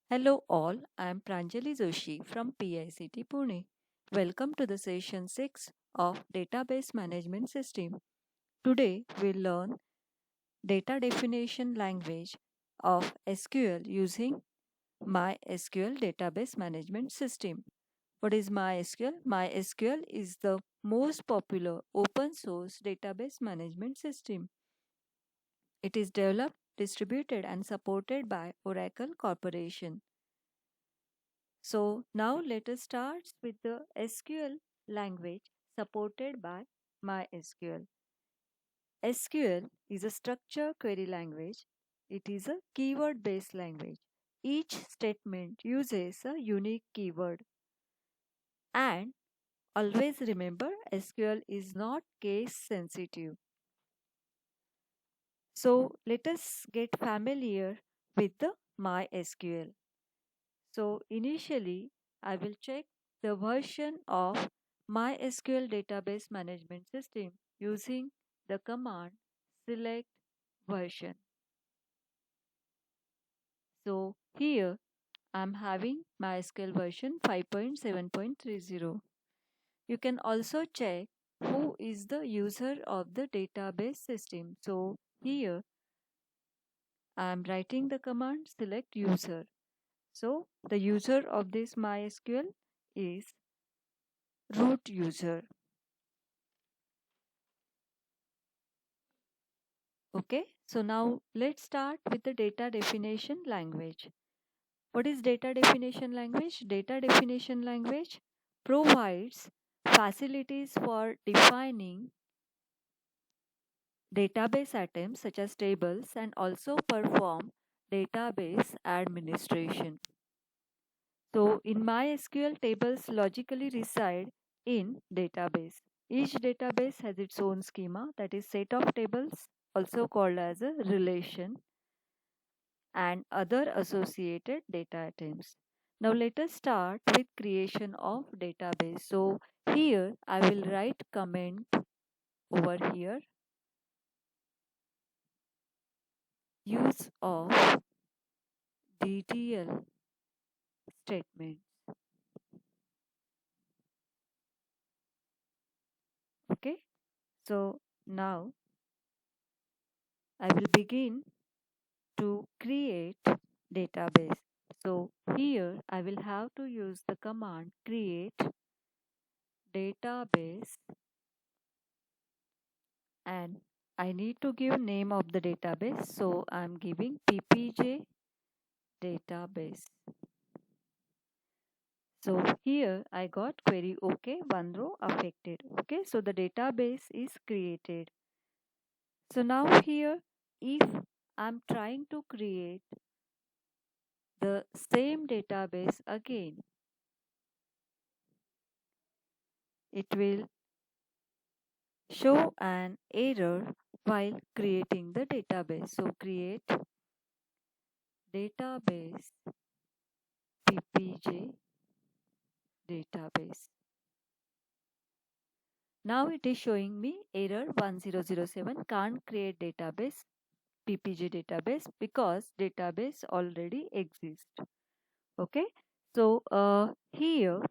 Hello all, I am Pranjali Joshi from PICT Pune. Welcome to the session 6 of Database Management System. Today we learn data definition language of SQL using MySQL Database Management System. What is MySQL? MySQL is the most popular open source database management system. It is developed, distributed and supported by Oracle Corporation. So now let us start with the SQL language supported by MySQL. SQL is a structured query language. It is a keyword based language. Each statement uses a unique keyword. And always remember SQL is not case sensitive. So let us get familiar with the MySQL. So initially, I will check the version of MySQL database management system using the command select version. So here I'm having MySQL version 5.7.30. You can also check who is the user of the database system. So here I'm writing the command select user. So the user of this MySQL is root user. Okay, so now let's start with the data definition language. What is data definition language? Data definition language provides facilities for defining database items such as tables and also perform database administration. So in MySQL, tables logically reside in database. Each database has its own schema, that is set of tables, also called as a relation, and other associated data items. Now let us start with creation of database. So here I will write comment over here, use of DTL statement. Okay, so now I will begin to create database. So here I will have to use the command create database, and I need to give name of the database. So I'm giving ppj database. So here I got query OK, one row affected. Okay, so the database is created. So now here, if I'm trying to create the same database again, it will show an error while creating the database. So create database ppj database. Now it is showing me error 1007, can't create database ppj database because database already exists. Okay, so here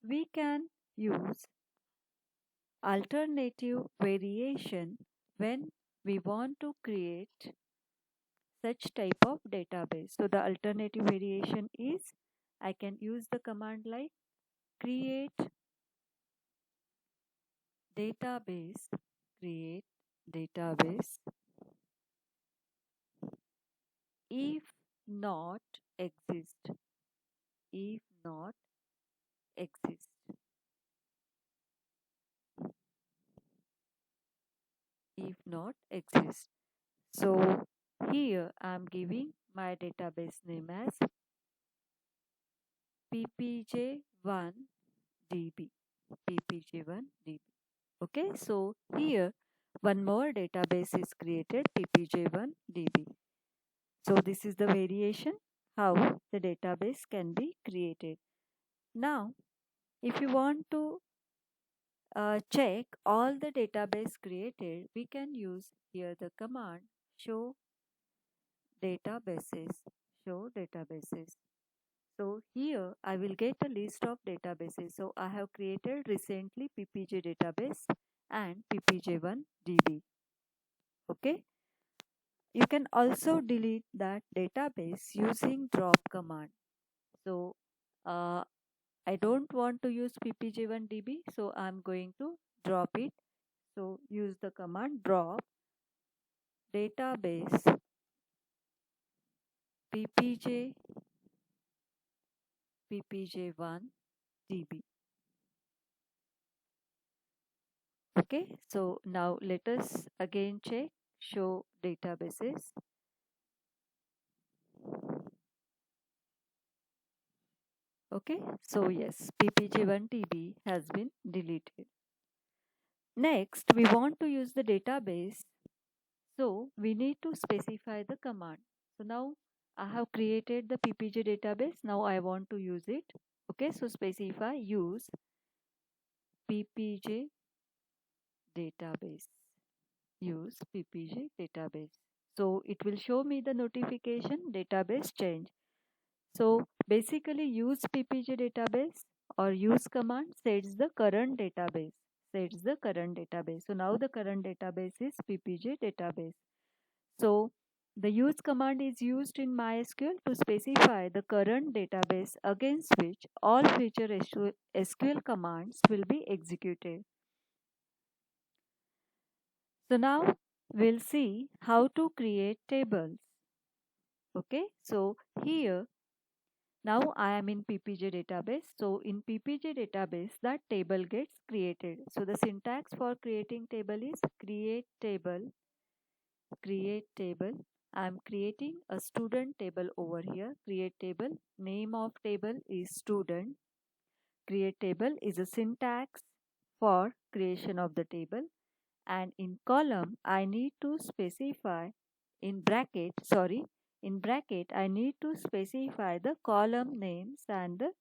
we can use alternative variation when we want to create such type of database. So the alternative variation is I can use the command like create database, create database if not exist, if not exist, if not exist. So here I am giving my database name as ppj1db, ppj1db. Okay, so here one more database is created, ppj1db. So this is the variation how the database can be created. Now, if you want to check all the database created, we can use here the command show databases, show databases. So here I will get a list of databases. So I have created recently PPJ database and PPJ1DB. Okay. You can also delete that database using drop command. So uh, I don't want to use ppj1db, so I'm going to drop it. So use the command drop database ppj1db. Okay, so now let us again check show databases. Okay, so yes, ppj1db has been deleted. Next, we want to use the database. So we need to specify the command. So now I have created the PPJ database. Now I want to use it. Okay, so specify use PPJ database. Use PPJ database. So it will show me the notification database change. So basically use PPJ database or use command sets the current database. Sets the current database. So now the current database is PPJ database. So the use command is used in MySQL to specify the current database against which all future SQL commands will be executed. So now we'll see how to create tables. Okay, so here now I am in PPJ database. So in PPJ database that table gets created. So the syntax for creating table is create table. I'm creating a student table over here. Create table. Name of table is student. Create table is a syntax for creation of the table. And in column, I need to specify in bracket, I need to specify the column names and the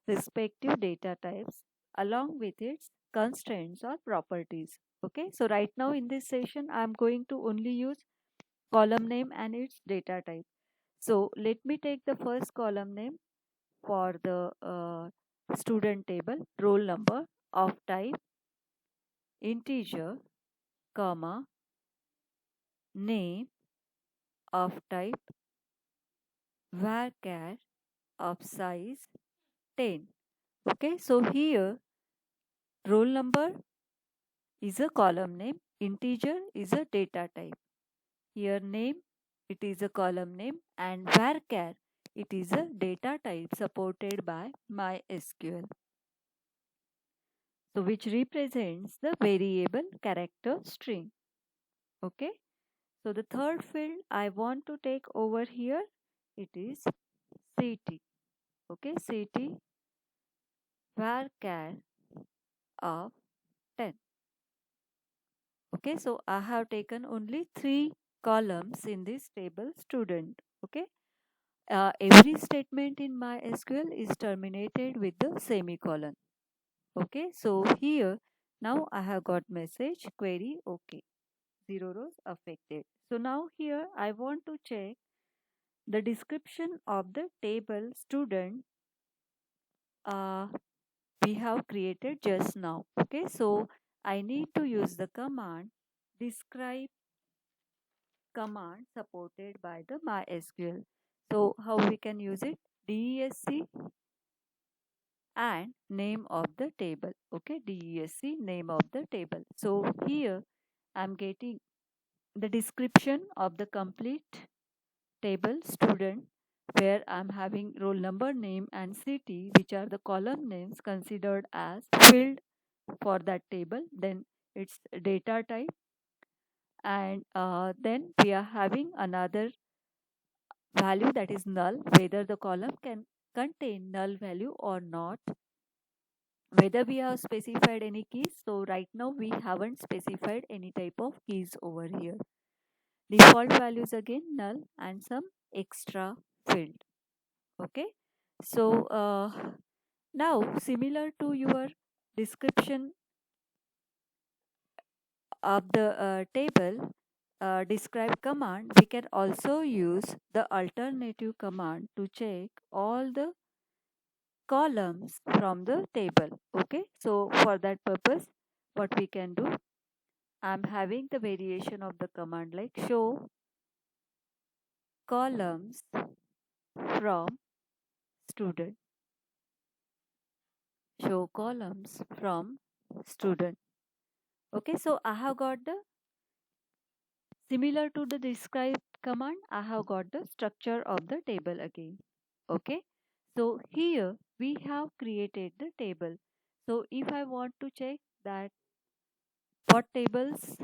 respective data types along with its constraints or properties. Okay, so right now in this session, I'm going to only use column name and its data type. So let me take the first column name for the student table, roll number of type integer, comma, name of type varchar of size 10. Okay, so here roll number is a column name, integer is a data type. Here name, it is a column name, and varchar, it is a data type supported by MySQL. So which represents the variable character string. Okay, so the third field I want to take over here, it is city. Okay, city varchar of 10. Okay, so I have taken only 3 columns in this table student. Okay, every statement in MySQL is terminated with the semicolon. Okay, so here now I have got message query okay, 0 rows affected. So now here I want to check the description of the table student we have created just now. Okay, so I need to use the command describe command supported by the MySQL. So how we can use it? DESC and name of the table. Okay, DESC name of the table. So here I'm getting the description of the complete table student where I'm having roll number, name and city, which are the column names considered as field for that table. Then it's data type, and then we are having another value that is null, whether the column can contain null value or not, whether we have specified any keys. So right now we haven't specified any type of keys over here. Default values again null and some extra field. Okay, so now similar to your description of the table describe command, we can also use the alternative command to check all the columns from the table. Okay, so for that purpose, what we can do, I'm having the variation of the command like show columns from student. Show columns from student. Okay, so I have got the similar to the describe command, I have got the structure of the table again. Okay, so here we have created the table. So if I want to check that what tables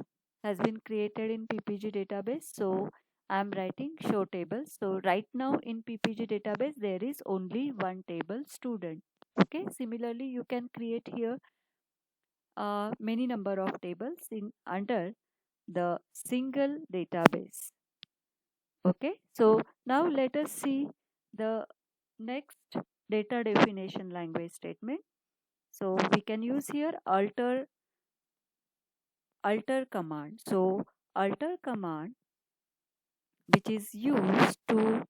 has been created in PPG database, so I'm writing show tables. So right now in PPG database there is only one table student. Okay, similarly you can create here many number of tables in under the single database. Okay, so now let us see the next data definition language statement. So we can use here alter command. So alter command, which is used to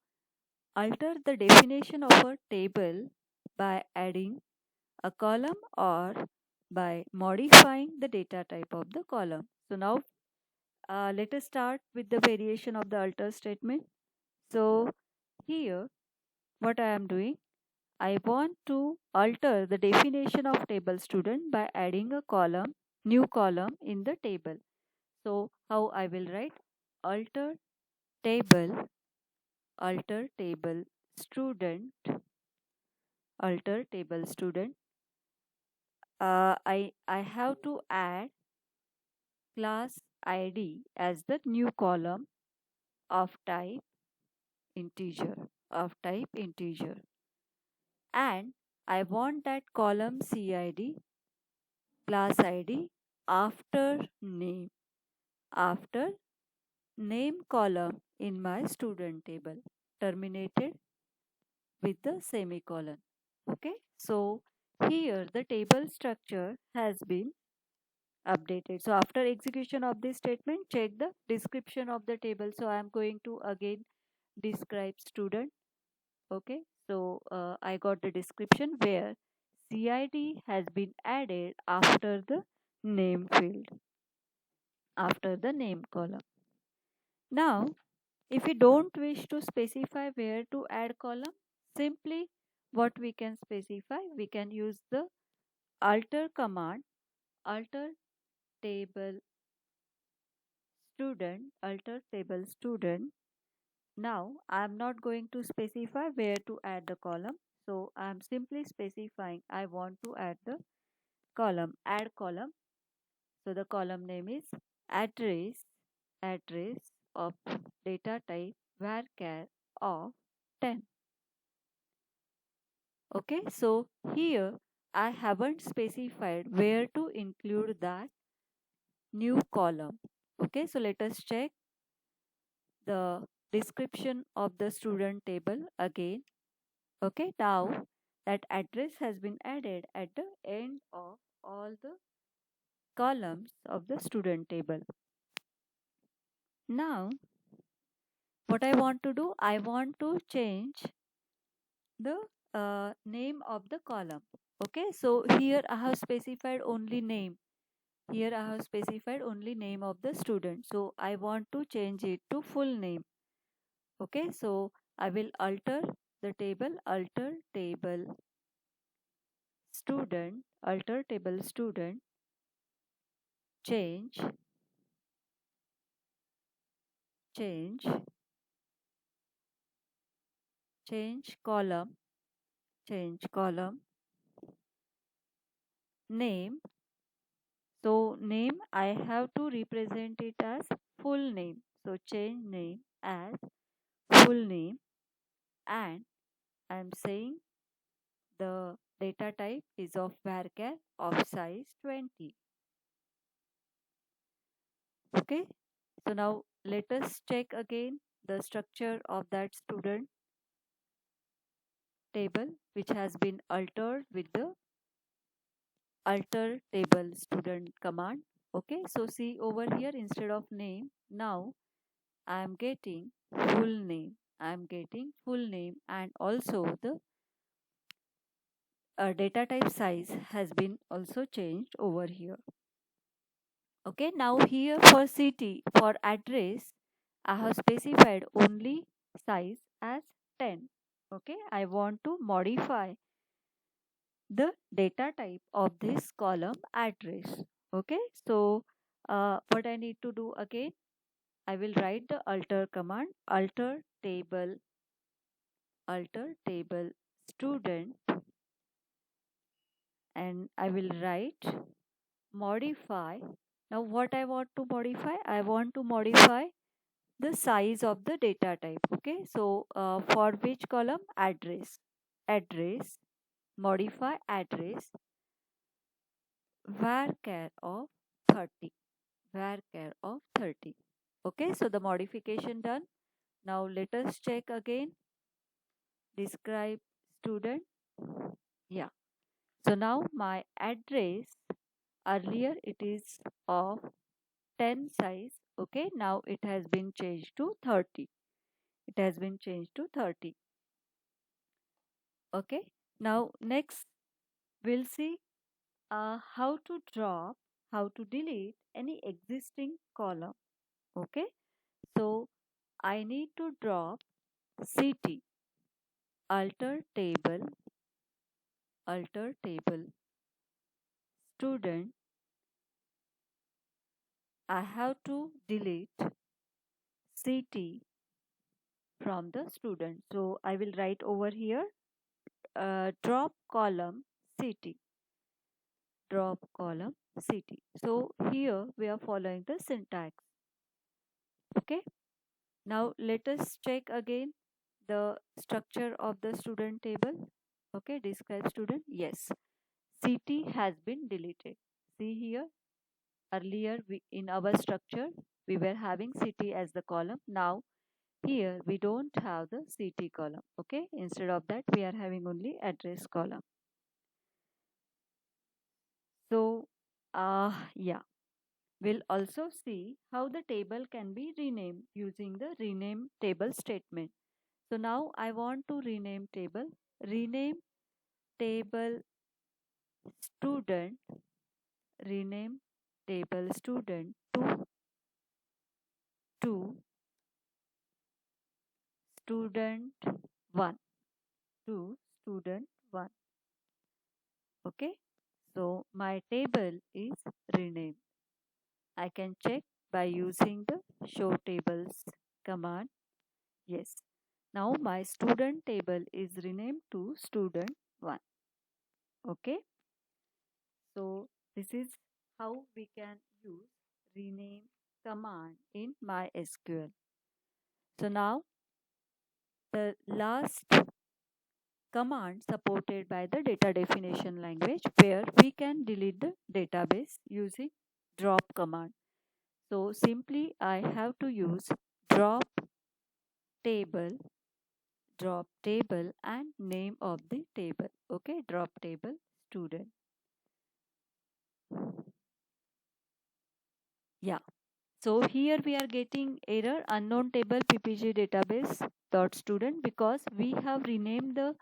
alter the definition of a table by adding a column or by modifying the data type of the column. So now let us start with the variation of the alter statement. So here what I am doing, I want to alter the definition of table student by adding a column, new column in the table. So how I will write alter table, alter table student, alter table student. I have to add class ID as the new column of type integer, and I want that column CID class ID after after name column in my student table, terminated with the semicolon. Okay, so here the table structure has been updated. So after execution of this statement, check the description of the table. So I am going to again describe student. Okay, so I got the description where CID has been added after the name field, after the name column. Now if we don't wish to specify where to add column, simply what we can specify, we can use the alter command, alter table student. Now I am not going to specify where to add the column. So I am simply specifying I want to add the column, add column. So the column name is address of data type varchar of 10. Okay, so here I haven't specified where to include that new column. Okay, so let us check the description of the student table again. Okay, now that address has been added at the end of all the columns of the student table. Now what I want to do, I want to change the name of the column. Okay, so here I have specified only name. Here I have specified only name of the student. So I want to change it to full name. Okay, so I will alter the table, alter table student, change, change, change column, change column, name. So name I have to represent it as full name. So change name as full name, and I am saying the data type is of varchar of size 20. Okay, so now let us check again the structure of that student table, which has been altered with the alter table student command. Okay, so see over here, instead of name, now I am getting full name. I am getting full name, and also the data type size has been also changed over here. Okay, now here for city, for address, I have specified only size as 10. Okay, I want to modify the data type of this column address. Okay, so what I need to do again, I will write the alter command, alter table student, and I will write modify. Now what I want to modify, I want to modify the size of the data type. Okay, so for which column? Address, modify address, varchar of 30, varchar of 30. Okay, so the modification done. Now let us check again. Describe student. Yeah, so now my address, earlier it is of 10 size. Okay, now it has been changed to 30. It has been changed to 30. Okay, now next we'll see how to drop, how to delete any existing column. Okay, so I need to drop city, alter table student. I have to delete city from the student. So I will write over here drop column city, drop column city. So here we are following the syntax. Okay, now let us check again the structure of the student table. Okay, describe student. Yes, city has been deleted. See here, earlier in our structure we were having city as the column. Now here we don't have the city column. Okay, instead of that we are having only address column. So yeah, we'll also see how the table can be renamed using the rename table statement. So now I want to rename table. Rename table student. Rename table student to student 1. To student 1. Okay. So my table is renamed. I can check by using the show tables command. Yes. Now my student table is renamed to student 1. Okay. So this is how we can use rename command in MySQL. So now the last command supported by the data definition language, where we can delete the database using drop command. So simply I have to use drop table, drop table and name of the table. Okay, drop table student. Yeah. So here we are getting error unknown table ppg database dot student, because we have renamed the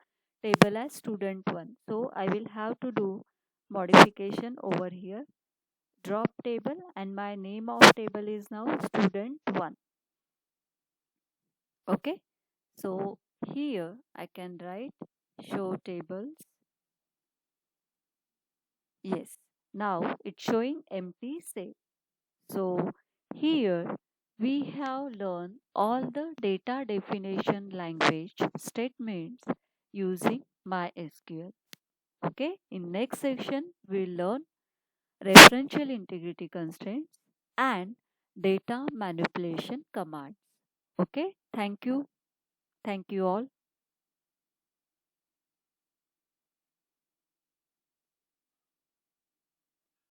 table as student 1. So I will have to do modification over here, drop table, and my name of table is now student 1. Okay, so here I can write show tables. Yes, now it's showing empty cell. So here we have learned all the data definition language statements using MySQL. Okay, in next section we'll learn referential integrity constraints and data manipulation commands. Okay, thank you. Thank you all.